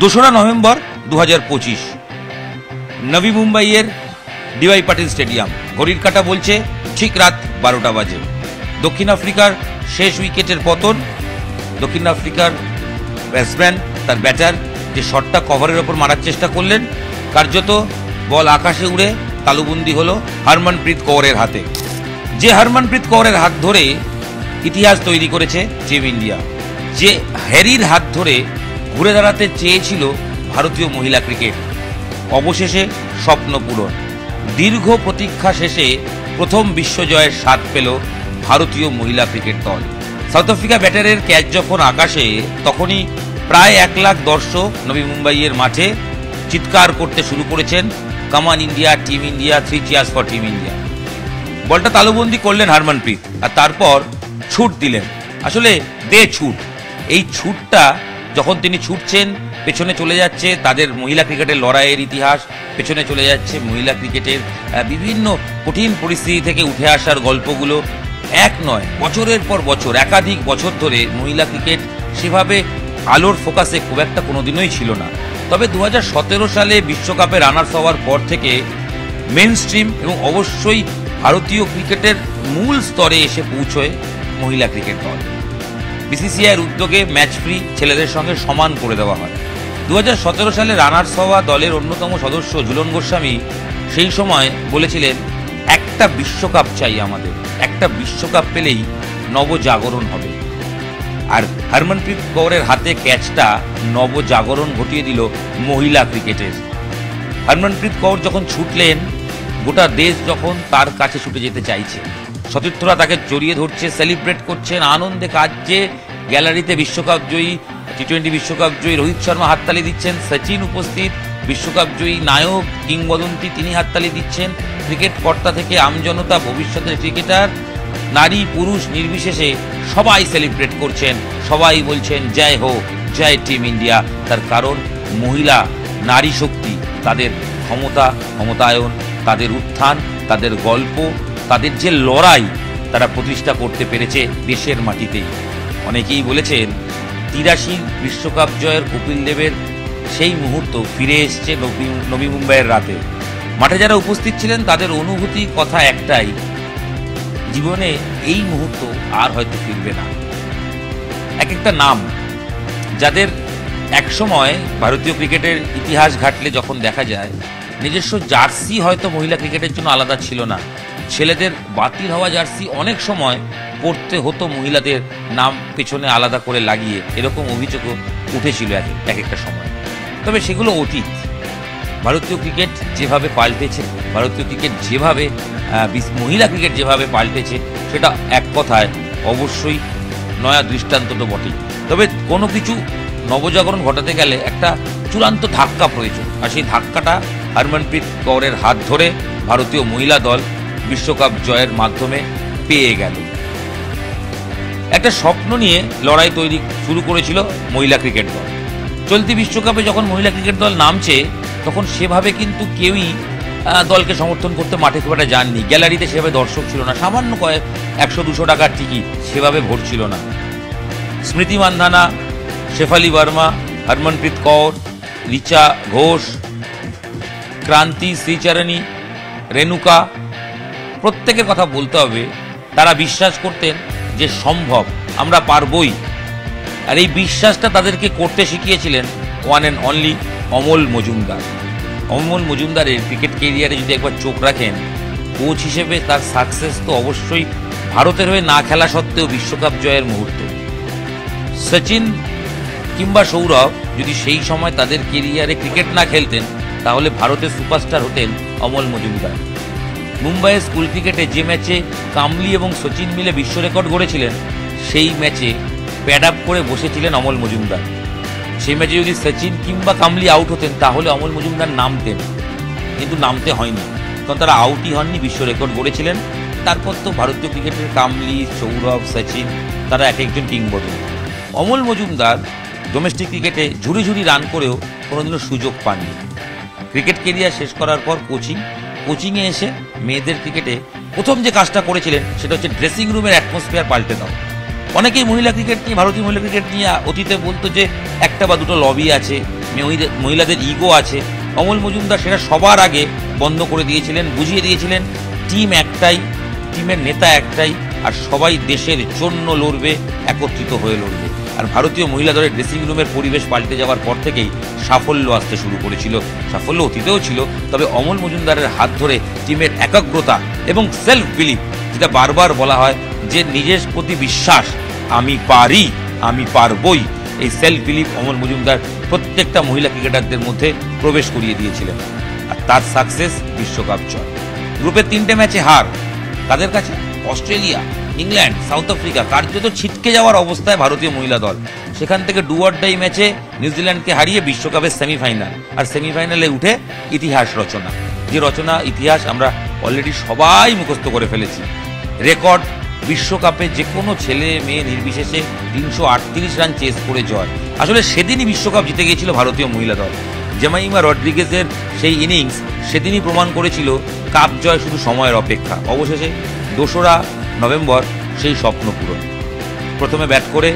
2রা November 2025 নবী মুম্বাইয়ের dy Patil stadium. ঘড়ির কাঁটা বলছে ঠিক রাত 12টা বাজে। দক্ষিণ আফ্রিকার শেষ উইকেটের পতন। দক্ষিণ আফ্রিকার ব্যাটসম্যান তার ব্যাটার যে শটটা কভারের ওপর মারার চেষ্টা করলেন, কার্যত বল আকাশে উড়ে তালুবন্দি হলো হরমনপ্রীত কৌরের হাতে। যে হরমনপ্রীত কৌরের হাত ধরে ইতিহাস তৈরি করেছে টিম ইন্ডিয়া, যে হ্যারির হাত ধরে ঘুরে দাঁড়াতে চেয়েছিল ভারতীয় মহিলা ক্রিকেট, অবশেষে স্বপ্ন পূরণ। দীর্ঘ প্রতীক্ষা শেষে প্রথম বিশ্বজয়ের স্বাদ পেল ভারতীয় মহিলা ক্রিকেট দল। সাউথ আফ্রিকা ব্যাটারের ক্যাচ যখন আকাশে, তখনই প্রায় 1 লাখ দর্শক নবী মুম্বাইয়ের মাঠে চিৎকার করতে শুরু করেছেন, কামান India, team India, 3 cheers for team India. বলটা তালুবন্দি করলেন হরমনপ্রীত, আর তারপর ছুট দিলেন। আসলে ছুট, এই ছুটটা যখন তিনি ছুটছেন, পেছনে চলে যাচ্ছে তাদের মহিলা ক্রিকেটের লড়াইয়ের ইতিহাস, পেছনে চলে যাচ্ছে মহিলা ক্রিকেটের বিভিন্ন কঠিন পরিস্থিতি থেকে উঠে আসার গল্পগুলো। এক নয়, বছরের পর বছর, একাধিক বছর ধরে মহিলা ক্রিকেট সেভাবে আলোর ফোকাসে খুব একটা কোনোদিনই ছিল না। তবে 2017 সালে বিশ্বকাপে রানার্স হওয়ার পর থেকে মেন স্ট্রিম এবং অবশ্যই ভারতীয় ক্রিকেটের মূল স্তরে এসে পৌঁছয় মহিলা ক্রিকেট দল। বিসিসিআইয়ের উদ্যোগে ম্যাচ ফ্রি ছেলেদের সঙ্গে সমান করে দেওয়া হয়। 2017 সালে রানার্স হওয়া দলের অন্যতম সদস্য ঝুলন গোস্বামী সেই সময় বলেছিলেন, একটা বিশ্বকাপ চাই আমাদের, একটা বিশ্বকাপ পেলেই নবজাগরণ হবে। আর হরমনপ্রীত কৌরের হাতে ক্যাচটা নবজাগরণ ঘটিয়ে দিল মহিলা ক্রিকেটের। হরমনপ্রীত কৌর যখন ছুটলেন, গোটা দেশ যখন তার কাছে ছুটে যেতে চাইছে, সতীর্থরা তাকে জড়িয়ে ধরছে, সেলিব্রেট করছেন, আনন্দে কাজছে। গ্যালারিতে বিশ্বকাপ জয়ী, টি20 বিশ্বকাপ জয়ী রোহিত শর্মা হাততালি দিচ্ছেন, সচিন উপস্থিত, বিশ্বকাপ জয়ী নায়ক কিংবদন্তি তিনি হাততালি দিচ্ছেন। ক্রিকেট কর্তা থেকে আমজনতা, ভবিষ্যতের ক্রিকেটার, নারী পুরুষ নির্বিশেষে সবাই সেলিব্রেট করছেন, সবাই বলছেন জয় হো, জয় টিম ইন্ডিয়া। তার কারণ মহিলা, নারী শক্তি, তাদের ক্ষমতা, ক্ষমতায়ন, তাদের উত্থান, তাদের গল্প, তাদের যে লড়াই তারা প্রতিষ্ঠা করতে পেরেছে দেশের মাটিতেই। অনেকেই বলেছেন 83 বিশ্বকাপ জয়ের কপিল দেবের সেই মুহূর্ত ফিরে এসছে নবী মুম্বাইয়ের রাতে। মাঠে যারা উপস্থিত ছিলেন তাদের অনুভূতি কথা একটাই, জীবনে এই মুহূর্ত আর হয়তো ফিরবে না। এক একটা নাম যাদের একসময় ভারতীয় ক্রিকেটের ইতিহাস ঘাটলে যখন দেখা যায় নিজস্ব জার্সি হয়তো মহিলা ক্রিকেটের জন্য আলাদা ছিল না, ছেলেদের বাতিল হওয়া জার্সি অনেক সময় পড়তে হতো মহিলাদের নাম পেছনে আলাদা করে লাগিয়ে, এরকম অভিযোগও উঠেছিল এক একটা সময়। তবে সেগুলো অতীত। ভারতীয় ক্রিকেট যেভাবে পাল্টেছে, ভারতীয় ক্রিকেট যেভাবে মহিলা ক্রিকেট যেভাবে পাল্টেছে, সেটা এক কথায় অবশ্যই নয়া দৃষ্টান্ত তো বটেই। তবে কোনো কিছু নবজাগরণ ঘটাতে গেলে একটা চূড়ান্ত ধাক্কা প্রয়োজন, আর সেই ধাক্কাটা হরমনপ্রীত কৌরের হাত ধরে ভারতীয় মহিলা দল বিশ্বকাপ জয়ের মাধ্যমে পেয়ে গেল। একটা স্বপ্ন নিয়ে লড়াই তৈরি শুরু করেছিল মহিলা ক্রিকেট দল। চলতি বিশ্বকাপে যখন মহিলা ক্রিকেট দল নামছে, তখন সেভাবে কিন্তু কেউই দলকে সমর্থন করতে মাঠে খুব একটা যাননি। গ্যালারিতে সেভাবে দর্শক ছিল না, সামান্য 100-200 টাকার টিকিট, সেভাবে ভোট ছিল না। স্মৃতি মান্ধানা, শেফালি বর্মা, হরমনপ্রীত কৌর, রিচা ঘোষ, ক্রান্তি, শ্রীচরণী, রেণুকা, প্রত্যেকের কথা বলতে হবে। তারা বিশ্বাস করতেন যে সম্ভব, আমরা পারবই। আর এই বিশ্বাসটা তাদেরকে করতে শিখিয়েছিলেন one and only Amal Majumdar. Amal মজুমদারের ক্রিকেট কেরিয়ারে যদি একবার চোখ রাখেন, কোচ হিসেবে তার সাকসেস তো অবশ্যই ভারতের হয়ে না খেলা সত্ত্বেও বিশ্বকাপ জয়ের মুহূর্তে। সচিন কিংবা সৌরভ যদি সেই সময় তাদের কেরিয়ারে ক্রিকেট না খেলতেন, তাহলে ভারতের সুপারস্টার হতেন অমল মজুমদার। মুম্বাইয়ের স্কুল ক্রিকেটে যে ম্যাচে কামলি এবং সচিন মিলে বিশ্ব রেকর্ড গড়েছিলেন, সেই ম্যাচে প্যাড আপ করে বসেছিলেন অমল মজুমদার। সেই ম্যাচে যদি সচিন কিংবা কামলি আউট হতেন, তাহলে অমল মজুমদার নামতেন, কিন্তু নামতে হয়নি, কারণ তারা আউটই হননি, বিশ্ব রেকর্ড গড়েছিলেন। তারপর তো ভারতীয় ক্রিকেটের কামলি, সৌরভ, সচিন, তারা এক একজন কিংবদন্তি। অমল মজুমদার ডোমেস্টিক ক্রিকেটে ঝুড়ি ঝুড়ি রান করেও কোনোদিনও সুযোগ পাননি। ক্রিকেট কেরিয়ার শেষ করার পর কোচিংয়ে এসে মেয়েদের ক্রিকেটে প্রথম যে কাজটা করেছিলেন, সেটা হচ্ছে ড্রেসিং রুমের অ্যাটমসফিয়ার পাল্টে দাও। অনেকেই মহিলা ক্রিকেট নিয়ে, ভারতীয় মহিলা ক্রিকেট নিয়ে অতীতে বলতো যে একটা বা দুটো লবি আছে, মহিলাদের ইগো আছে, অমল মজুমদার সেটা সবার আগে বন্ধ করে দিয়েছিলেন, বুঝিয়ে দিয়েছিলেন টিম একটাই, টিমের নেতা একটাই, আর সবাই দেশের জন্য লড়বে, একত্রিত হয়ে লড়বে। আর ভারতীয় মহিলা দলের ড্রেসিং রুমের পরিবেশ পাল্টে যাওয়ার পর থেকেই সাফল্য আসতে শুরু করেছিল। সাফল্য অতীতেও ছিল, তবে অমল মজুমদারের হাত ধরে টিমের একাগ্রতা এবং সেলফ বিলিভ, যেটা বারবার বলা হয় যে নিজের প্রতি বিশ্বাস, আমি পারি, আমি পারবই, এই সেলফ বিলিভ অমল মজুমদার প্রত্যেকটা মহিলা ক্রিকেটারদের মধ্যে প্রবেশ করিয়ে দিয়েছিলেন। আর তার সাকসেস বিশ্বকাপ জয়। গ্রুপের 3টে ম্যাচে হার, তাদের কাছে অস্ট্রেলিয়া, ইংল্যান্ড, সাউথ আফ্রিকা, কার্যত ছিটকে যাওয়ার অবস্থায় ভারতীয় মহিলা দল। সেখান থেকে ডু অর ডাই ম্যাচে নিউজিল্যান্ডকে হারিয়ে বিশ্বকাপের সেমিফাইনাল, আর সেমিফাইনালে উঠে ইতিহাস রচনা, যে রচনা ইতিহাস আমরা অলরেডি সবাই মুখস্থ করে ফেলেছি। রেকর্ড, বিশ্বকাপে যে কোনো ছেলে মেয়ে নির্বিশেষে 338 রান চেস করে জয়। আসলে সেদিনই বিশ্বকাপ জিতে গিয়েছিল ভারতীয় মহিলা দল। জেমাইমা রড্রিগেজের সেই ইনিংস সেদিনই প্রমাণ করেছিল কাপ জয় শুধু সময়ের অপেক্ষা। অবশেষে 2রা নভেম্বর সেই স্বপ্ন পূরণ। প্রথমে ব্যাট করে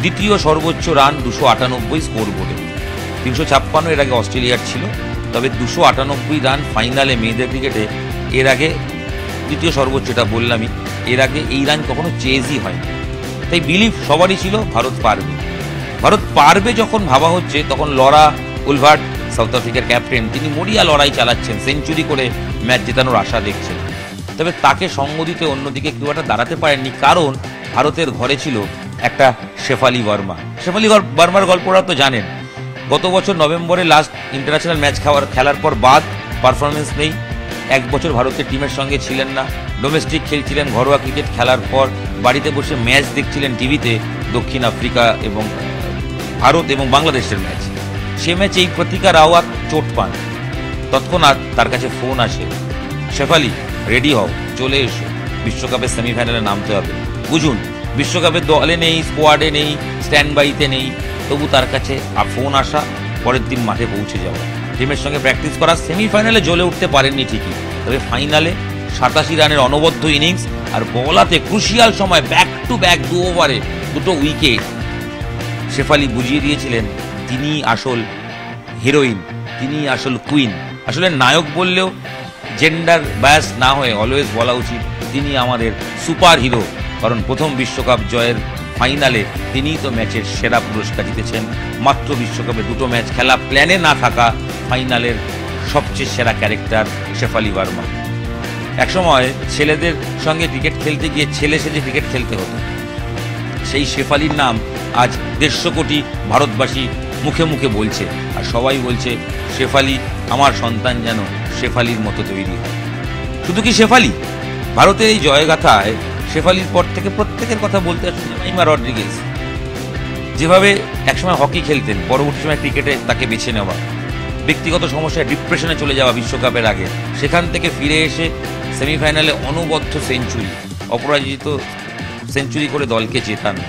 দ্বিতীয় সর্বোচ্চ রান 298 স্কোর বোর্ডে, 356 এর আগে অস্ট্রেলিয়ার ছিল, তবে 298 রান ফাইনালে মেয়েদের ক্রিকেটে এর আগে দ্বিতীয় সর্বোচ্চ, এটা বললামই, এর আগে এই রান কখনো চেজই হয়নি। তাই বিলিভ সবারই ছিল ভারত পারবে। ভারত পারবে যখন ভাবা হচ্ছে, তখন লরা উলভার্ট, সাউথ আফ্রিকার ক্যাপ্টেন, তিনি মরিয়া লড়াই চালাচ্ছেন, সেঞ্চুরি করে ম্যাচ জেতানোর আশা দেখছেন। তবে তাকে সঙ্গ দিতে অন্যদিকে কেউ একটা দাঁড়াতে পারেননি, কারণ ভারতের ঘরে ছিল একটা শেফালি বর্মা। শেফালি বর্মার গল্পটা তো জানেন। গত বছর নভেম্বরে লাস্ট ইন্টারন্যাশনাল ম্যাচ খেলার পর বাদ পারফরমেন্স নেই, 1 বছর ভারতের টিমের সঙ্গে ছিলেন না, ডোমেস্টিক খেলছিলেন, ঘরোয়া ক্রিকেট খেলার পর বাড়িতে বসে ম্যাচ দেখছিলেন টিভিতে, দক্ষিণ আফ্রিকা এবং ভারত এবং বাংলাদেশের ম্যাচ। সে ম্যাচে এই প্রতিকা রাওয়াত চোট পান। তৎক্ষণাৎ তার কাছে ফোন আসে, শেফালি রেডি হও, চলে এসো, বিশ্বকাপের সেমিফাইনালে নামতে হবে। বুঝুন, বিশ্বকাপের দলে নেই, স্কোয়াডে নেই, স্ট্যান্ড বাইতে নেই, তবু তার কাছে ফোন আসা, পরের দিন মাঠে পৌঁছে যাওয়া, টিমের সঙ্গে প্র্যাকটিস করা। সেমিফাইনালে জ্বলে উঠতে পারেননি ঠিকই, তবে ফাইনালে 87 রানের অনবদ্য ইনিংস আর বলাতে ক্রুশিয়াল সময় ব্যাক টু ব্যাক 2 ওভারে 2টো উইকেট। শেফালি বুঝিয়ে দিয়েছিলেন তিনি আসল হিরোইন, তিনি আসল কুইন। আসলে নায়ক বললেও জেন্ডার বায়াস না হয়ে অলওয়েজ বলা উচিত তিনি আমাদের সুপার হিরো, কারণ প্রথম বিশ্বকাপ জয়ের ফাইনালে তিনিই তো ম্যাচের সেরা পুরস্কার জিতেছেন। মাত্র বিশ্বকাপে 2টো ম্যাচ খেলা, প্ল্যানে না থাকা ফাইনালের সবচেয়ে সেরা ক্যারেক্টার শেফালি বর্মা। একসময় ছেলেদের সঙ্গে ক্রিকেট খেলতে গিয়ে ছেলে সেজে ক্রিকেট খেলতে হতো। সেই শেফালির নাম আজ 150 কোটি ভারতবাসী মুখে মুখে বলছে, আর সবাই বলছে শেফালি, আমার সন্তান যেন শেফালির মতো তৈরি হয়। শুধু কি শেফালি, ভারতের এই জয়গাথায় শেফালির পর থেকে প্রত্যেকের কথা বলতে আসছে জেমাইমা রড্রিগেজ। যেভাবে একসময় হকি খেলতেন, পরবর্তী সময় ক্রিকেটে তাকে বেছে নেওয়া, ব্যক্তিগত সমস্যায় ডিপ্রেশনে চলে যাওয়া বিশ্বকাপের আগে, সেখান থেকে ফিরে এসে সেমিফাইনালে অনবদ্য সেঞ্চুরি, অপরাজিত সেঞ্চুরি করে দলকে জেতানো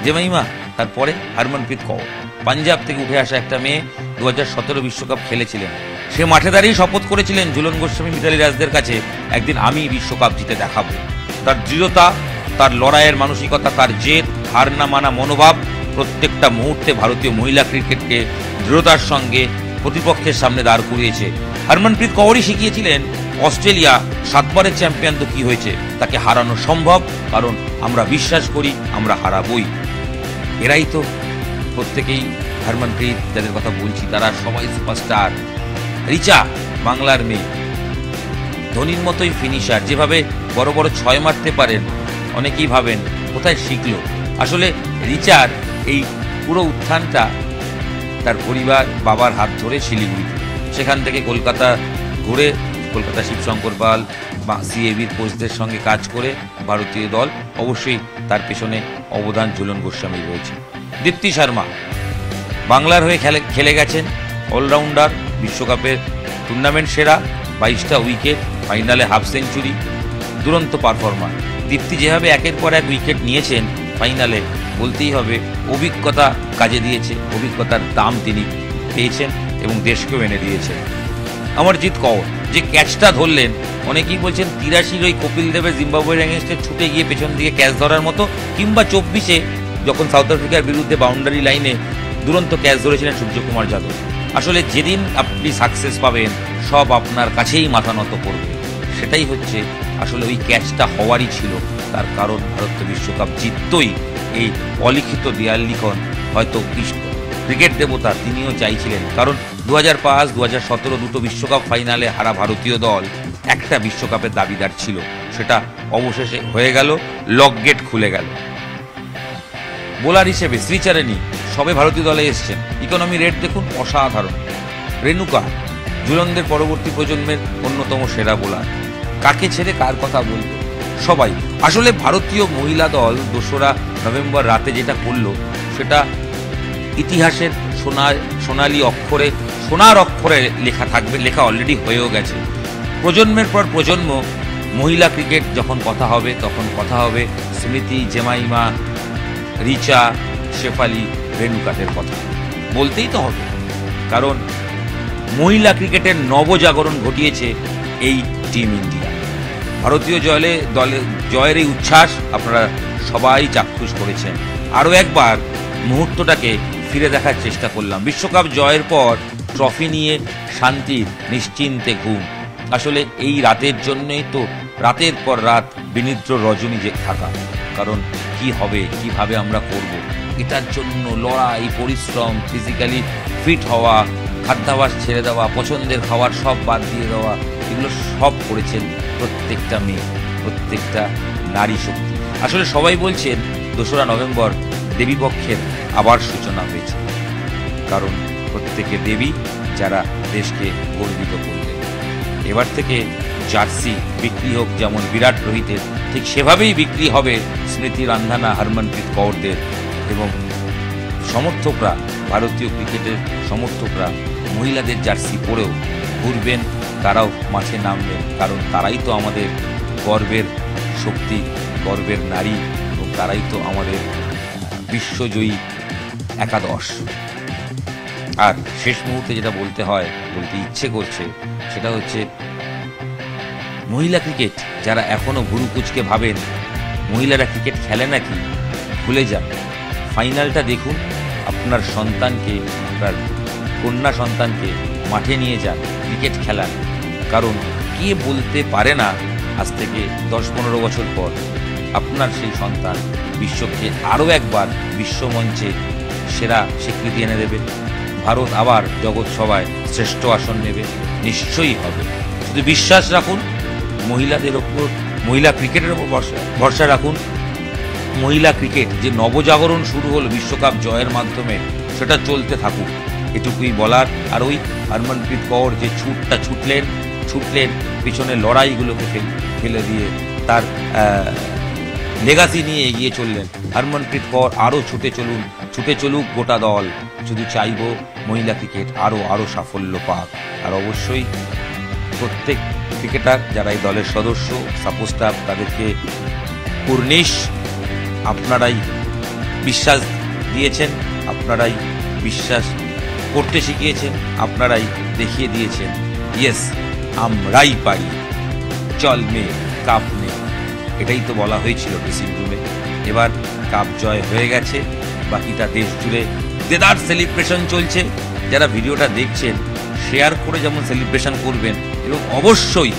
জেমাইমা। তারপরে হরমনপ্রীত কৌর, পাঞ্জাব থেকে উঠে আসা একটা মেয়ে, 2017 বিশ্বকাপ খেলেছিলেন। সে মাঠে দাঁড়িয়ে শপথ করেছিলেন ঝুলন গোস্বামী, মিতালি রাজদের কাছে, একদিন আমি বিশ্বকাপ জিতে দেখাবো। তার দৃঢ়তা, তার লড়াইয়ের মানসিকতা, তার জেদ, হার না মানা মনোভাব প্রত্যেকটা মুহূর্তে ভারতীয় মহিলা ক্রিকেটকে দৃঢ়তার সঙ্গে প্রতিপক্ষের সামনে দাঁড় করিয়েছে। হরমনপ্রীত কৌরই শিখিয়েছিলেন অস্ট্রেলিয়া 7 বারের চ্যাম্পিয়ন তো কি হয়েছে, তাকে হারানো সম্ভব, কারণ আমরা বিশ্বাস করি আমরা হারাবই। এরাই তো প্রত্যেকেই হরমনপ্রীত যাদের কথা বলছি, তারা সবাই সুপারস্টার। রিচা বাংলার মেয়ে, ধোনির মতোই ফিনিশার, যেভাবে বড় বড় 6 মারতে পারেন, অনেকেই ভাবেন কোথায় শিখলো। আসলে রিচার এই পুরো উত্থানটা তার পরিবার, বাবার হাত ধরে শিলিগুড়িতে, সেখান থেকে কলকাতা ঘুরে কলকাতা শিবশঙ্কর পাল বা সিএবির কোচদের সঙ্গে কাজ করে ভারতীয় দল, অবশ্যই তার পেছনে অবদান ঝুলন গোস্বামী রয়েছে। দীপ্তি শর্মা বাংলার হয়ে খেলে গেছেন, অলরাউন্ডার, বিশ্বকাপের টুর্নামেন্ট সেরা, 22টা উইকেট, ফাইনালে হাফ সেঞ্চুরি, দুরন্ত পারফরমার। দীপ্তি যেভাবে একের পর এক উইকেট নিয়েছেন ফাইনালে, বলতেই হবে অভিজ্ঞতা কাজে দিয়েছে, অভিজ্ঞতার দাম তিনি পেয়েছেন এবং দেশকেও এনে দিয়েছেন। অমরজিৎ কৌর যে ক্যাচটা ধরলেন, অনেকেই বলছেন 83 ওই কপিল দেবের জিম্বাবুয়ের এগেইনস্টে ছুটে গিয়ে পেছন দিকে ক্যাচ ধরার মতো, কিংবা 24-এ যখন সাউথ আফ্রিকার বিরুদ্ধে বাউন্ডারি লাইনে দুরন্ত ক্যাচ ধরেছিলেন সূর্যকুমার যাদব। আসলে যেদিন আপনি সাকসেস পাবেন সব আপনার কাছেই মাথা নত করবে, সেটাই হচ্ছে আসলে ওই ক্যাচটা হওয়ারই ছিল। তার কারণ ভারত বিশ্বকাপ জিততই এই অলিখিত দেয়াল লিখন হয়তো ক্রিকেট দেবতা তিনিও চাইছিলেন। কারণ 2005, 2017 দুটো বিশ্বকাপ ফাইনালে হারা ভারতীয় দল একটা বিশ্বকাপের দাবিদার ছিল, সেটা অবশেষে হয়ে গেল, লক গেট খুলে গেল। বোলার হিসেবে শ্রীচরণী সবে ভারতীয় দলে এসছেন, ইকোনমি রেট দেখুন অসাধারণ। রেণুকা ঝুলনদের পরবর্তী প্রজন্মের অন্যতম সেরা বোলার। কাকে ছেড়ে কার কথা বলবে সবাই। আসলে ভারতীয় মহিলা দল 2রা নভেম্বর রাতে যেটা করলো সেটা ইতিহাসের সোনার অক্ষরে লেখা থাকবে, লেখা অলরেডি হয়েও গেছে। প্রজন্মের পর প্রজন্ম মহিলা ক্রিকেট যখন কথা হবে তখন কথা হবে স্মৃতি, জেমাইমা, রিচা, শেফালি, রেণুকাদের কথা বলতেই তো হবে। কারণ মহিলা ক্রিকেটের নবজাগরণ ঘটিয়েছে এই টিম ইন্ডিয়া। ভারতীয় জয়ের এই উচ্ছ্বাস আপনারা সবাই চাক্ষুষ করেছেন। আরও একবার মুহূর্তটাকে ফিরে দেখার চেষ্টা করলাম। বিশ্বকাপ জয়ের পর ট্রফি নিয়ে শান্তির নিশ্চিন্তে ঘুম। আসলে এই রাতের জন্যই তো রাতের পর রাত বিনিদ্র রজনী যে থাকা। কারণ কি হবে, কিভাবে আমরা করব, এটার জন্য লড়াই, পরিশ্রম, ফিজিক্যালি ফিট হওয়া, খাদ্যাভ্যাস ছেড়ে দেওয়া, পছন্দের খাবার সব বাদ দিয়ে দেওয়া, এগুলো সব করেছেন প্রত্যেকটা মেয়ে, প্রত্যেকটা নারী শক্তি। আসলে সবাই বলছেন 2রা নভেম্বর দেবীপক্ষের আবার সূচনা হয়েছে। কারণ প্রত্যেকে দেবী যারা দেশকে গর্বিত করলেন। এবার থেকে জার্সি বিক্রি হোক যেমন বিরাট রোহিতের, ঠিক সেভাবেই বিক্রি হবে স্মৃতি রান্ধানা, হরমনপ্রীত কৌরদের। এবং সমর্থকরা, ভারতীয় ক্রিকেটের সমর্থকরা মহিলাদের জার্সি পরেও ঘুরবেন, তারাও মাঠে নামবেন। কারণ তারাই তো আমাদের গর্বের শক্তি, গর্বের নারী, এবং তারাই তো আমাদের বিশ্বজয়ী একাদশ। আর শেষ মুহূর্তে যেটা বলতে ইচ্ছে করছে সেটা হচ্ছে মহিলা ক্রিকেট যারা এখনো ভুরু কুচকে ভাবেন মহিলারা ক্রিকেট খেলে নাকি, ভুলে যান। ফাইনালটা দেখুন, আপনার সন্তানকে, আপনার কন্যা সন্তানকে মাঠে নিয়ে যান, ক্রিকেট খেলান। কারণ কে বলতে পারে না আজ থেকে 10-15 বছর পর আপনার সেই সন্তান বিশ্বকে আরও একবার বিশ্বমঞ্চে সেরা স্বীকৃতি এনে দেবে। ভারত আবার জগৎ সভায় শ্রেষ্ঠ আসন নেবে, নিশ্চয়ই হবে। শুধু বিশ্বাস রাখুন মহিলাদের ওপর, মহিলা ক্রিকেটের ওপর ভরসা রাখুন। মহিলা ক্রিকেট যে নবজাগরণ শুরু হলো বিশ্বকাপ জয়ের মাধ্যমে, সেটা চলতে থাকুক, এটুকুই বলার। আর ওই হরমনপ্রীত কৌর যে ছুটলেন পিছনে লড়াইগুলোকে ফেলে দিয়ে তার লেগাসি নিয়ে এগিয়ে চললেন। হরমনপ্রীত কৌর আরও ছুটে চলুক গোটা দল। শুধু চাইব মহিলা ক্রিকেট আরও সাফল্য পাক। আর অবশ্যই প্রত্যেক ক্রিকেটার যারা এই দলের সদস্য, সাপোর্ট স্টাফ, তাদেরকে কুর্নিশ, আপনারাই বিশ্বাস দিয়েছেন, আপনারাই বিশ্বাস করতে শিখিয়েছেন, আপনারাই দেখিয়ে দিয়েছেন ইয়েস আমরাই পারি, চল মেয়ে কাপ নে। এটাই তো বলা হয়েছিল ড্রেসিং রুমে। এবার কাপ জয় হয়ে গেছে, বাকিটা দেশ জুড়ে দেদার সেলিব্রেশন চলছে। যারা ভিডিওটা দেখছেন শেয়ার করে যেমন সেলিব্রেশন করবেন, এবং অবশ্যই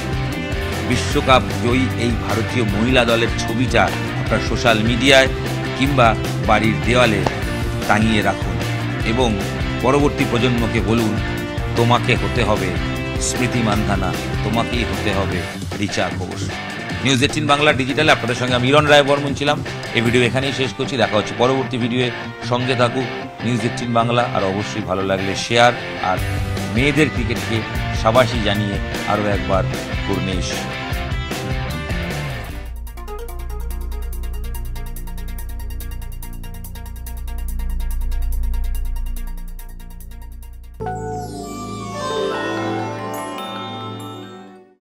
বিশ্বকাপ জয়ী এই ভারতীয় মহিলা দলের ছবিটা আপনার সোশ্যাল মিডিয়ায় কিংবা বাড়ির দেওয়ালে টাঙিয়ে রাখুন। এবং পরবর্তী প্রজন্মকে বলুন তোমাকে হতে হবে স্মৃতি মান্ধানা, তোমাকেই হতে হবে রিচা ঘোষ। নিউজ 18 বাংলা ডিজিটালে আপনাদের সঙ্গে আমি হিরণ রায় বর্মন ছিলাম। এই ভিডিও এখানেই শেষ করছি, দেখা হচ্ছে পরবর্তী ভিডিওয়ে। সঙ্গে থাকুক নিউজ 18 বাংলা। আর অবশ্যই ভালো লাগলে শেয়ার, আর মেয়েদের ক্রিকেটকে সাবাসী জানিয়ে আরও একবার কুর্নিশ।